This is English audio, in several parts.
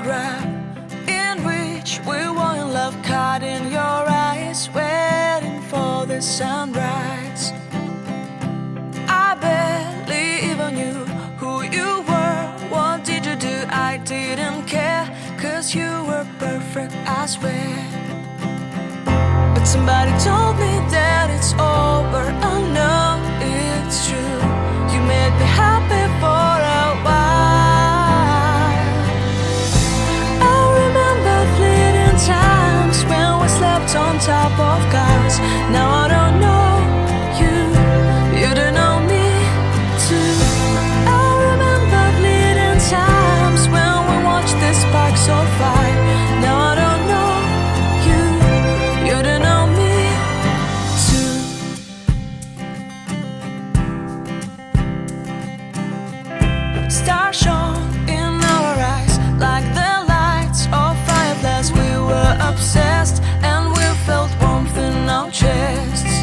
photograph in which we were in love, caught in your eyes, waiting for the sunrise. I barely even knew who you were. What did you do? I didn't care, 'cause you were perfect, I swear. But somebody told me that it's over. I know it's true. You made me happy for a while. I remember fleeting times when we slept on top of cars. Now I don't know you, you don't know me too. I remember fleeting times when we watched the sparks of fire. Now I don't know you, you don't know me too. Stars shone in our eyes like the lights of fireplace. We were obsessed and we felt warmth in our chests.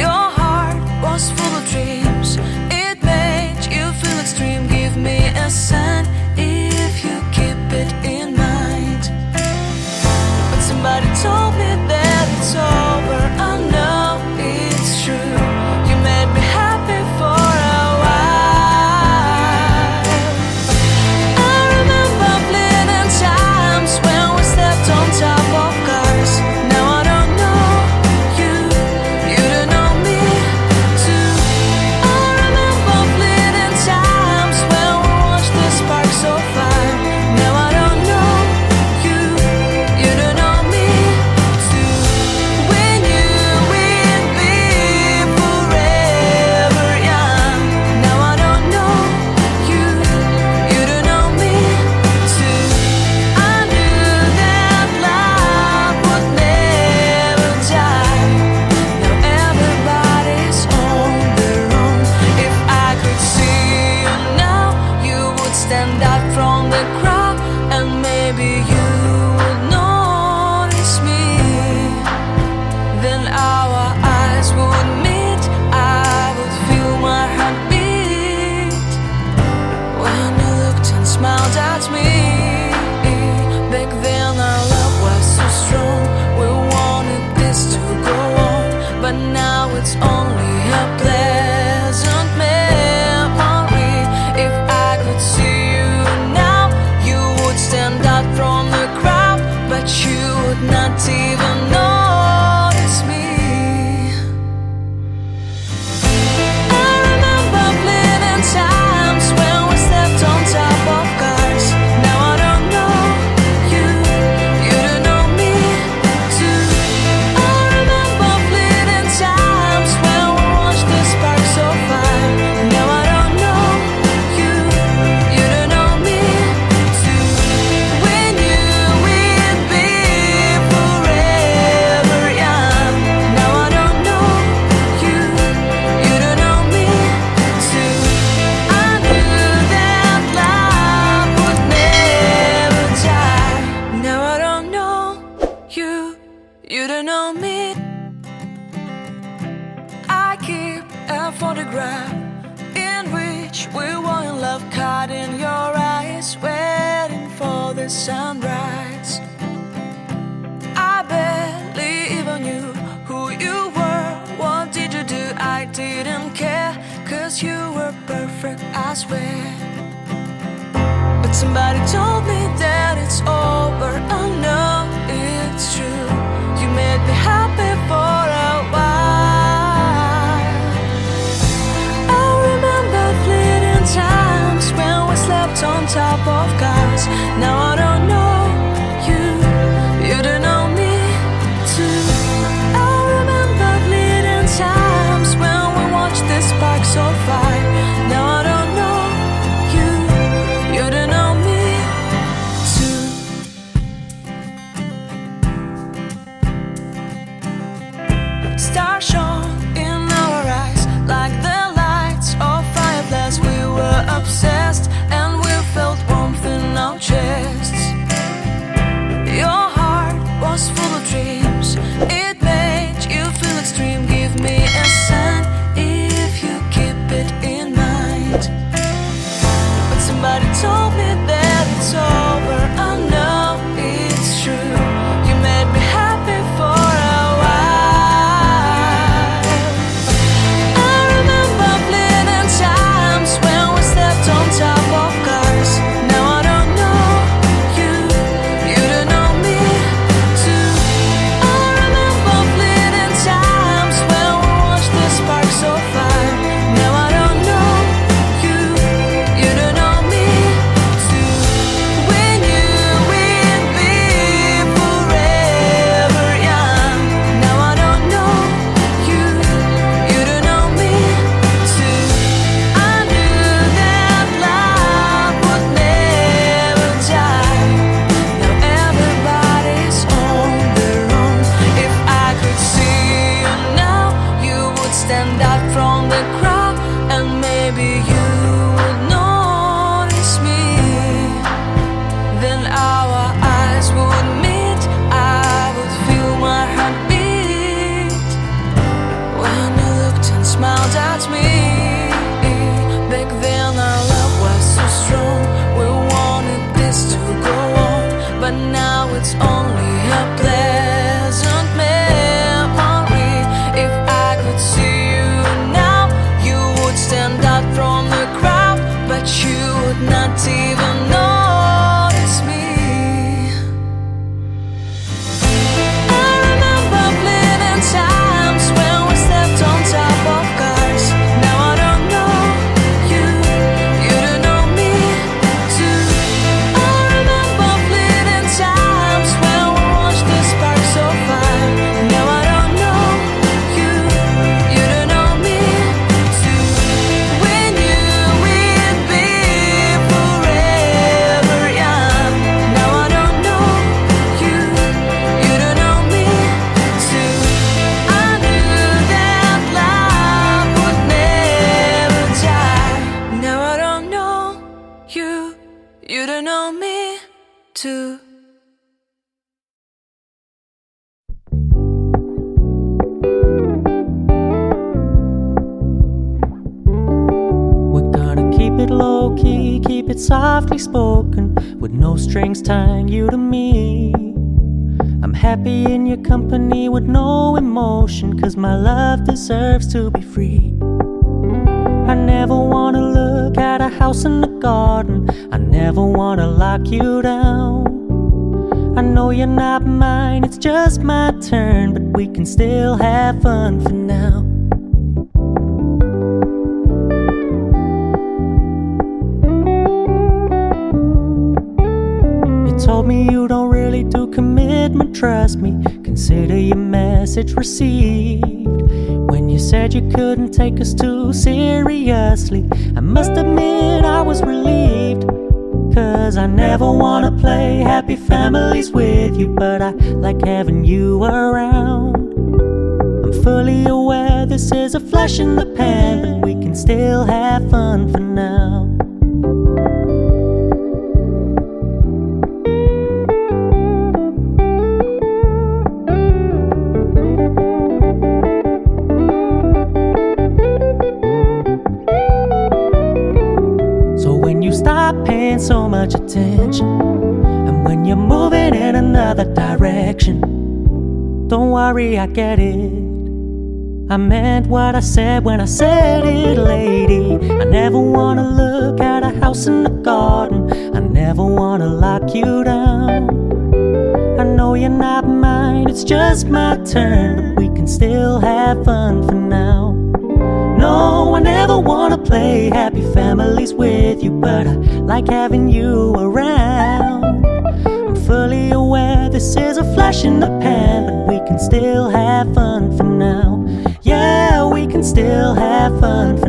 Your heart was full of dreams. It made you feel extreme. Give me a sign if you keep it in mind. But somebody told me that it's over. I know it's true. You made me happy for a while. I remember fleeting times when we slept on top of cars. Now I don't know you, you don't know me too. I remember fleeting times when we watched the sparks of fire. Now I don't know you, you don't know me too. We knew we'd be forever young. Now I don't know you, you don't know me too. I knew that love would never die. Now everybody's on their own. If I could see you now, you would stand out from the crowd, and maybe you would notice me. Then our eyes would meet. I would feel my heart beat when you looked and smiled at me. Back then our love was so strong. We wanted this to go on, but now it's only a pleasant memory. If I could see you now, you would stand out from the crowd, but you would not even notice me. I remember fleeting times when we slept on top of cars. Now I don't know you, you don't know me too. I remember fleeting times when we watched the sparks of fire. Now I don't know you, you don't know me too. We knew we'd be forever young. Now I don't know you, you don't know me too. I knew that love would never die. Now I don't know you, you don't know me. I keep a photograph in which we were in love, caught in your eyes, waiting for the sunrise. I barely even knew who you were. What did you do? I didn't care, 'cause you were perfect, I swear. But somebody told me that it's over. I know it's true. You made me happy for a while. I remember fleeting times when we slept on top of cars. Now I don't know you, you don't know me too. I remember fleeting times when we watched the sparks of fire. Now I don't know you, you don't know me too. Stars shone in our eyes like the lights of fireplace. We were obsessed and we felt warmth in our chests. Your heart was full of dreams. It made you feel extreme. Give me a sign if you keep it in mind. But somebody told me that it's all softly spoken, with no strings tying you to me. I'm happy in your company with no emotion, 'cause my love deserves to be free. I never wanna look at a house in the garden, I never wanna lock you down. I know you're not mine, it's just my turn, but we can still have fun for now. You told me you don't really do commitment, trust me, consider your message received. When you said you couldn't take us too seriously, I must admit I was relieved. 'Cause I never wanna play happy families with you, but I like having you around. I'm fully aware this is a flash in the pan, but we can still have fun for now. Stop paying so much attention, and when you're moving in another direction, don't worry, I get it. I meant what I said when I said it, lady. I never wanna look at a house in the garden, I never wanna lock you down. I know you're not mine, it's just my turn, but we can still have fun for now. No, I never wanna play happy families with you, but I like having you around. I'm fully aware this is a flash in the pan, but we can still have fun for now. Yeah, we can still have fun for